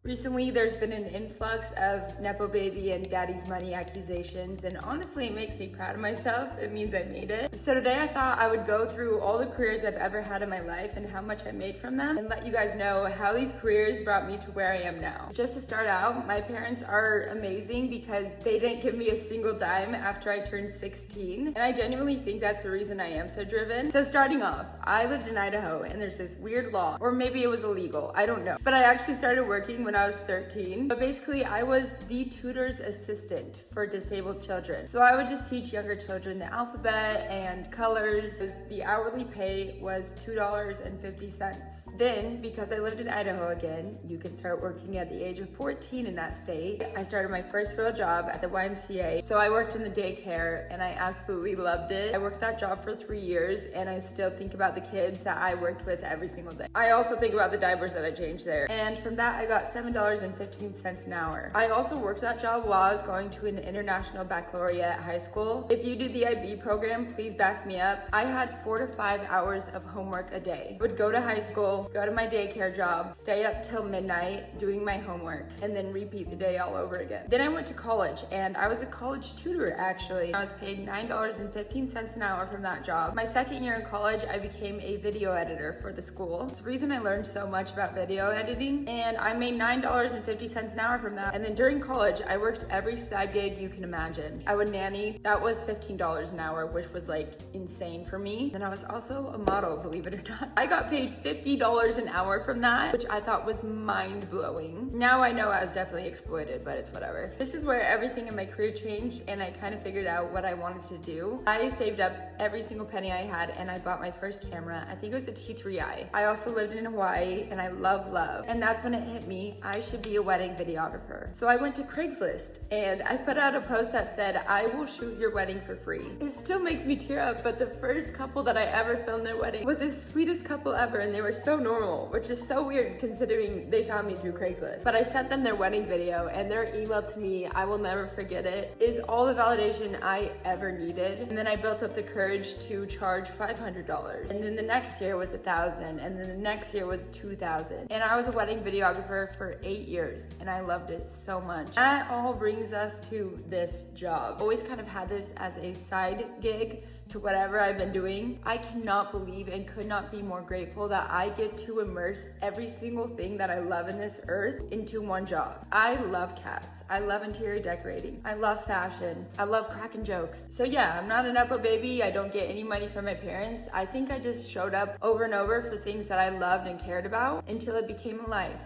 Recently, there's been an influx of Nepo baby and daddy's money accusations, and honestly, it makes me proud of myself. It means I made it. So today I thought I would go through all the careers I've ever had in my life and how much I made from them, and let you guys know how these careers brought me to where I am now. Just to start out, my parents are amazing because they didn't give me a single dime after I turned 16, and I genuinely think that's the reason I am so driven. So starting off, I lived in Idaho, and there's this weird law, or maybe it was illegal, I don't know. But I actually started working when I was 13. But basically, I was the tutor's assistant for disabled children. So I would just teach younger children the alphabet and colors. The hourly pay was $2.50. Then, because I lived in Idaho again, you can start working at the age of 14 in that state. I started my first real job at the YMCA. So I worked in the daycare and I absolutely loved it. I worked that job for 3 years and I still think about the kids that I worked with every single day. I also think about the diapers that I changed there. And from that, I got $7.15 an hour. I also worked that job while I was going to an international baccalaureate at high school. If you do the IB program, please back me up. I had 4 to 5 hours of homework a day. I would go to high school, go to my daycare job, stay up till midnight doing my homework, and then repeat the day all over again. Then I went to college, and I was a college tutor actually. I was paid $9.15 an hour from that job. My second year in college, I became a video editor for the school. It's the reason I learned so much about video editing, and I made $9.50 an hour from that. And then during college, I worked every side gig you can imagine. I would nanny. That was $15 an hour, which was like insane for me. Then I was also a model, believe it or not. I got paid $50 an hour from that, which I thought was mind-blowing. Now I know I was definitely exploited, but it's whatever. This is where everything in my career changed, and I kind of figured out what I wanted to do. I saved up every single penny I had, and I bought my first camera. I think it was a T3i. I also lived in Hawaii, and I love. And that's when it hit me, I should be a wedding videographer. So I went to Craigslist and I put out a post that said, I will shoot your wedding for free. It still makes me tear up, but the first couple that I ever filmed their wedding was the sweetest couple ever, and they were so normal, which is so weird considering they found me through Craigslist. But I sent them their wedding video, and their email to me, I will never forget it, is all the validation I ever needed. And then I built up the courage to charge $500. And then the next year was $1,000, and then the next year was $2,000. And I was a wedding videographer for 8 years, and I loved it so much. That all brings us to this job. Always kind of had this as a side gig to whatever I've been doing. I cannot believe and could not be more grateful that I get to immerse every single thing that I love in this earth into one job. I love cats. I love interior decorating. I love fashion. I love cracking jokes. So yeah, I'm not a Nepo baby. I don't get any money from my parents. I think I just showed up over and over for things that I loved and cared about until it became a life.